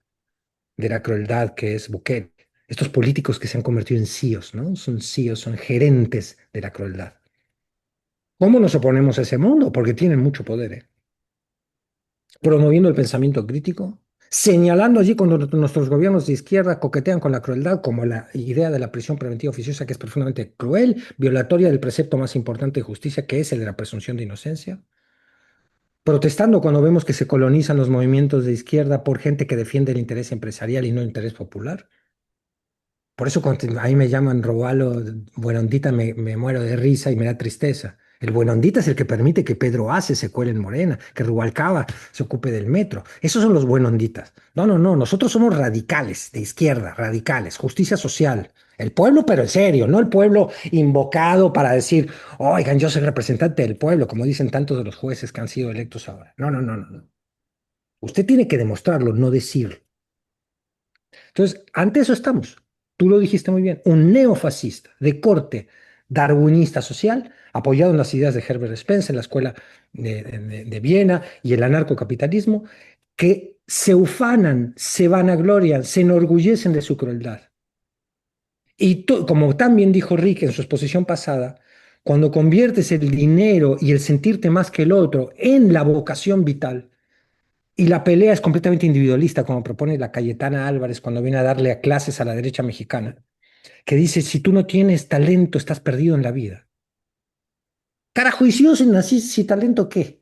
de la crueldad que es Bukele. Estos políticos que se han convertido en CEOs, ¿no? Son CEOs, son gerentes de la crueldad. ¿Cómo nos oponemos a ese mundo? Porque tienen mucho poder, ¿eh? Promoviendo el pensamiento crítico, señalando allí cuando nuestros gobiernos de izquierda coquetean con la crueldad, como la idea de la prisión preventiva oficiosa, que es profundamente cruel, violatoria del precepto más importante de justicia, que es el de la presunción de inocencia. Protestando cuando vemos que se colonizan los movimientos de izquierda por gente que defiende el interés empresarial y no el interés popular. Por eso cuando ahí me llaman Robalo, Buenondita, me muero de risa y me da tristeza. El Buenondita es el que permite que Pedro Ace se cuele en Morena, que Rubalcaba se ocupe del metro. Esos son los Buenonditas. No, no, no, nosotros somos radicales, de izquierda, radicales, justicia social. El pueblo, pero en serio, no el pueblo invocado para decir, oigan, yo soy representante del pueblo, como dicen tantos de los jueces que han sido electos ahora. No, no, no, no, no. Usted tiene que demostrarlo, no decirlo. Entonces, ante eso estamos. Tú lo dijiste muy bien, un neofascista de corte darwinista social, apoyado en las ideas de Herbert Spencer, en la escuela de Viena y el anarcocapitalismo, que se ufanan, se vanaglorian, se enorgullecen de su crueldad. Y como también dijo Rick en su exposición pasada, cuando conviertes el dinero y el sentirte más que el otro en la vocación vital, y la pelea es completamente individualista, como propone la Cayetana Álvarez cuando viene a darle a clases a la derecha mexicana, que dice, si tú no tienes talento, estás perdido en la vida. Carajo, ¿y si yo nací sin talento, qué?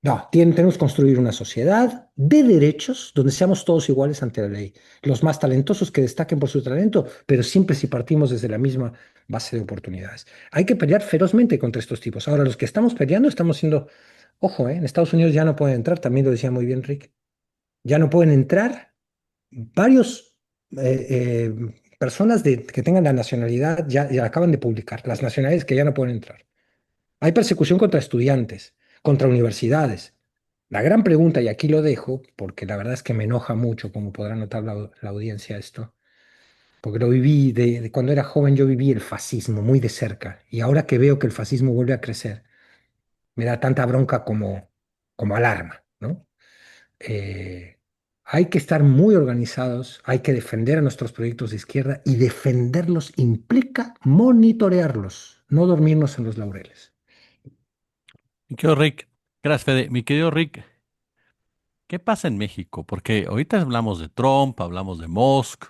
No, tenemos que construir una sociedad de derechos donde seamos todos iguales ante la ley. Los más talentosos que destaquen por su talento, pero siempre si partimos desde la misma base de oportunidades. Hay que pelear ferozmente contra estos tipos. Ahora, los que estamos peleando estamos siendo, ojo, en Estados Unidos ya no pueden entrar, también lo decía muy bien Rick, ya no pueden entrar varios personas que tengan la nacionalidad, ya acaban de publicar, las nacionalidades que ya no pueden entrar. Hay persecución contra estudiantes, contra universidades. La gran pregunta, y aquí lo dejo, porque la verdad es que me enoja mucho, como podrá notar la audiencia esto, porque lo viví de cuando era joven, yo viví el fascismo muy de cerca, y ahora que veo que el fascismo vuelve a crecer, me da tanta bronca como alarma, ¿no? eh, hay que estar muy organizados, hay que defender a nuestros proyectos de izquierda y defenderlos implica monitorearlos, no dormirnos en los laureles. Mi querido Rick, gracias, Fede. Mi querido Rick, ¿qué pasa en México? Porque ahorita hablamos de Trump, hablamos de Musk,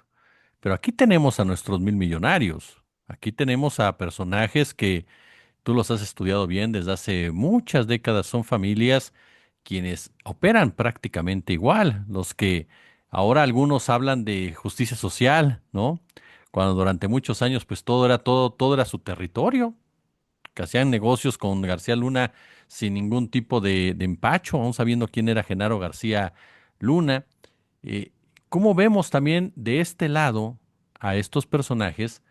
pero aquí tenemos a nuestros mil millonarios. Aquí tenemos a personajes que tú los has estudiado bien desde hace muchas décadas. Son familias quienes operan prácticamente igual. Los que ahora algunos hablan de justicia social, ¿no? Cuando durante muchos años, pues todo era su territorio, que hacían negocios con García Luna sin ningún tipo de empacho, aún sabiendo quién era Genaro García Luna. Eh, ¿Cómo vemos también de este lado a estos personajes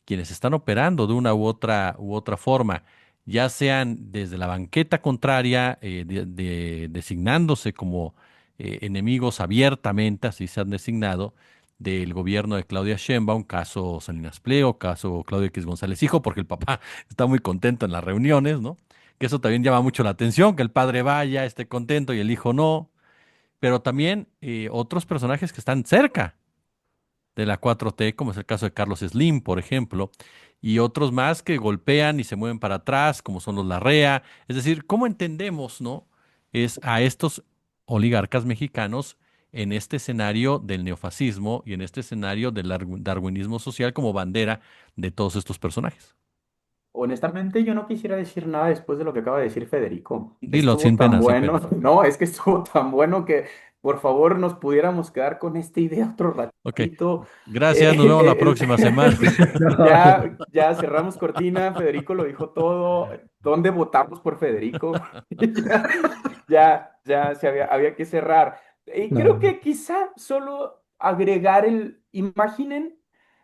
quienes están operando de una u otra forma, ya sean desde la banqueta contraria, designándose como enemigos abiertamente, así se han designado, del gobierno de Claudia Sheinbaum, caso Salinas Pliego, caso Claudio X González Hijo, porque el papá está muy contento en las reuniones, ¿no? Que eso también llama mucho la atención, que el padre vaya, esté contento y el hijo no, pero también otros personajes que están cerca de la 4T, como es el caso de Carlos Slim, por ejemplo, y otros más que golpean y se mueven para atrás, como son los Larrea. Es decir, ¿cómo entendemos, no? Es a estos oligarcas mexicanos en este escenario del neofascismo y en este escenario del darwinismo social como bandera de todos estos personajes. Honestamente, yo no quisiera decir nada después de lo que acaba de decir Federico. Dilo Estuvo sin tan pena, sin bueno, pena. no, es que estuvo tan bueno que por favor nos pudiéramos quedar con esta idea otro Ok, ratito. gracias, nos vemos la próxima semana. Ya, ya cerramos cortina, Federico lo dijo todo. ¿Dónde votamos por Federico? Ya, ya había que cerrar. Y creo No, que quizá solo agregar imaginen,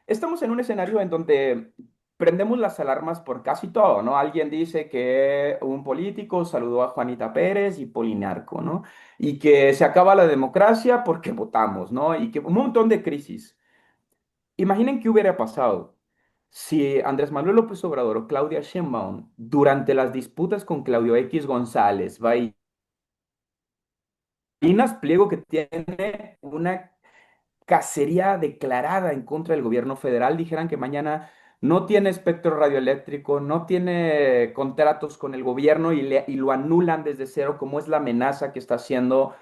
estamos en un escenario en donde prendemos las alarmas por casi todo, ¿no? Alguien dice que un político saludó a Juanita Pérez y Polinarco, ¿no? Y que se acaba la democracia porque votamos, ¿no? Y que un montón de crisis. Imaginen qué hubiera pasado si Andrés Manuel López Obrador o Claudia Sheinbaum, durante las disputas con Claudio X González, Salinas Pliego, que tiene una cacería declarada en contra del gobierno federal, dijeran que mañana no tiene espectro radioeléctrico, no tiene contratos con el gobierno y lo anulan desde cero, como es la amenaza que está haciendo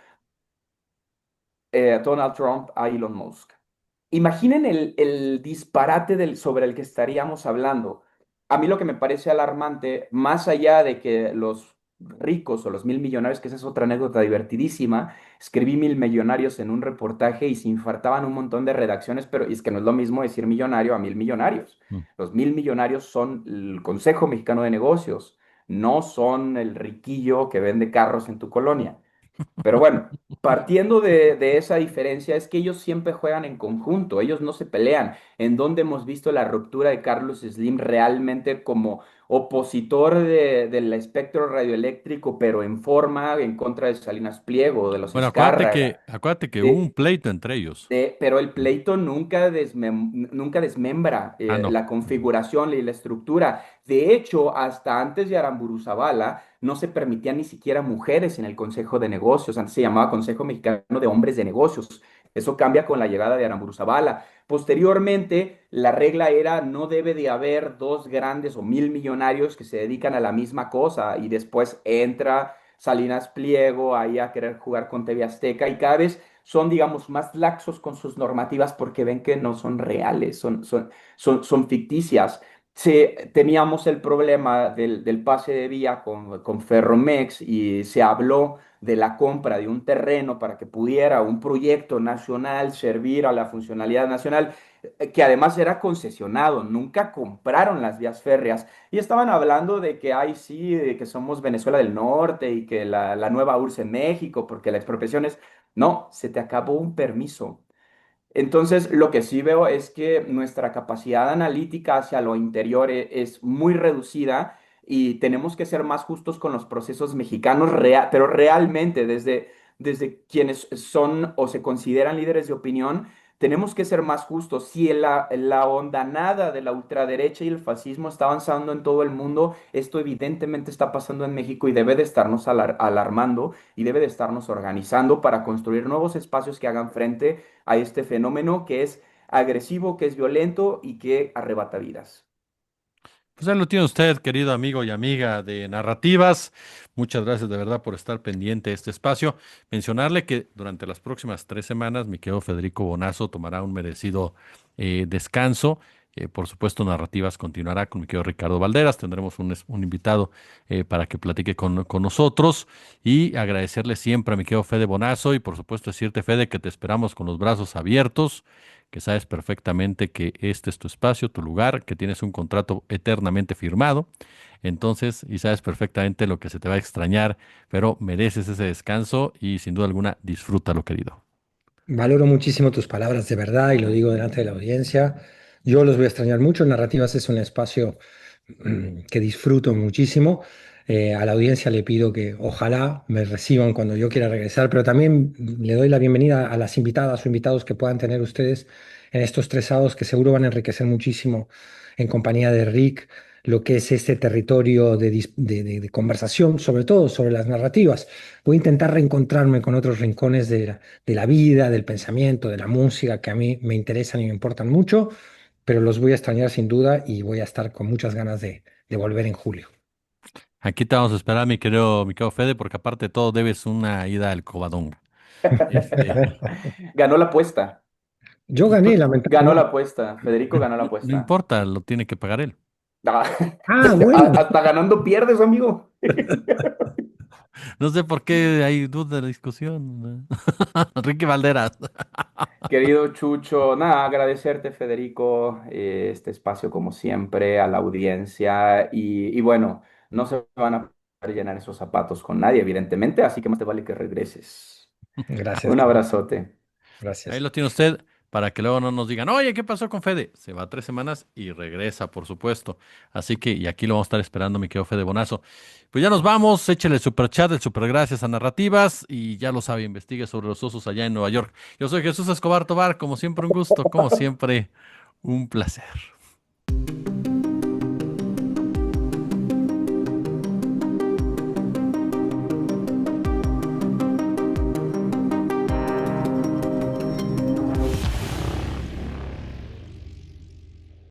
Donald Trump a Elon Musk. Imaginen el disparate sobre el que estaríamos hablando. A mí lo que me parece alarmante, más allá de que los ricos o los mil millonarios, que esa es otra anécdota divertidísima, escribí mil millonarios en un reportaje y se infartaban un montón de redacciones, pero es que no es lo mismo decir millonario a mil millonarios. Mm. Los mil millonarios son el Consejo Mexicano de Negocios, no son el riquillo que vende carros en tu colonia. Pero bueno, partiendo de esa diferencia es que ellos siempre juegan en conjunto, ellos no se pelean. ¿En donde hemos visto la ruptura de Carlos Slim realmente como opositor del espectro radioeléctrico, pero en forma en contra de Salinas Pliego, de los Bueno, Escárraga? acuérdate que hubo un pleito entre ellos. Pero el Mm. pleito nunca desmembra Ah, no. la configuración y la estructura. De hecho, hasta antes de Aramburu Zavala no se permitían ni siquiera mujeres en el Consejo de Negocios. Antes se llamaba Consejo Mexicano de Hombres de Negocios. Eso cambia con la llegada de Aramburu Zavala. Posteriormente, la regla era no debe de haber dos grandes o mil millonarios que se dedican a la misma cosa. Y después entra Salinas Pliego ahí a querer jugar con TV Azteca y cada vez son, digamos, más laxos con sus normativas porque ven que no son reales, son ficticias. Teníamos el problema del pase de vía con Ferromex y se habló de la compra de un terreno para que pudiera un proyecto nacional servir a la funcionalidad nacional, que además era concesionado, nunca compraron las vías férreas y estaban hablando de que, ay, sí, de que somos Venezuela del Norte y que la nueva URSS en México, porque la expropiación es no, se te acabó un permiso. Entonces, lo que sí veo es que nuestra capacidad analítica hacia lo interior es muy reducida y tenemos que ser más justos con los procesos mexicanos, pero realmente desde quienes son o se consideran líderes de opinión, tenemos que ser más justos. Si la hondanada de la ultraderecha y el fascismo está avanzando en todo el mundo, esto evidentemente está pasando en México y debe de estarnos alarmando y debe de estarnos organizando para construir nuevos espacios que hagan frente a este fenómeno que es agresivo, que es violento y que arrebata vidas. Pues ahí lo tiene usted, querido amigo y amiga de Narrativas. Muchas gracias de verdad por estar pendiente de este espacio. Mencionarle que durante las próximas 3 semanas, mi querido Federico Bonazo tomará un merecido descanso. Por supuesto, Narrativas continuará con mi querido Ricardo Valderas. Tendremos un invitado para que platique con nosotros. Y agradecerle siempre a mi querido Fede Bonazo y por supuesto decirte, Fede, que te esperamos con los brazos abiertos, que sabes perfectamente que este es tu espacio, tu lugar, que tienes un contrato eternamente firmado. Entonces, y sabes perfectamente lo que se te va a extrañar, pero mereces ese descanso y sin duda alguna disfrútalo, querido. Valoro muchísimo tus palabras de verdad y lo digo delante de la audiencia. Yo los voy a extrañar mucho. Narrativas es un espacio que disfruto muchísimo. A la audiencia le pido que ojalá me reciban cuando yo quiera regresar, pero también le doy la bienvenida a las invitadas o invitados que puedan tener ustedes en estos 3 sábados que seguro van a enriquecer muchísimo en compañía de Rick lo que es este territorio de conversación, sobre todo sobre las narrativas. Voy a intentar reencontrarme con otros rincones de la vida, del pensamiento, de la música que a mí me interesan y me importan mucho, pero los voy a extrañar sin duda y voy a estar con muchas ganas de volver en julio. Aquí te vamos a esperar, mi querido Fede, porque aparte de todo debes una ida al Covadonga. Este, Ganó la apuesta. Yo pues, gané, Ganó la lamentablemente. apuesta. Federico ganó la no apuesta. importa, lo tiene que pagar él. Ah, Ah, bueno. hasta ganando pierdes, amigo. No sé por qué hay duda de la discusión. Ricky Valderas. Querido Chucho, nada, agradecerte, Federico, este espacio como siempre, a la audiencia y bueno, no se van a poder llenar esos zapatos con nadie, evidentemente, así que más te vale que regreses. Gracias, Un querido. abrazote. Ahí Gracias. lo tiene usted. para que luego no nos digan, oye, ¿qué pasó con Fede? Se va 3 semanas y regresa, por supuesto. Así que, y aquí lo vamos a estar esperando, mi querido Fede Bonazo. Pues ya nos vamos, échele el super chat, el super gracias a Narrativas y ya lo sabe, investigue sobre los osos allá en Nueva York. Yo soy Jesús Escobar Tobar, como siempre un gusto, como siempre un placer.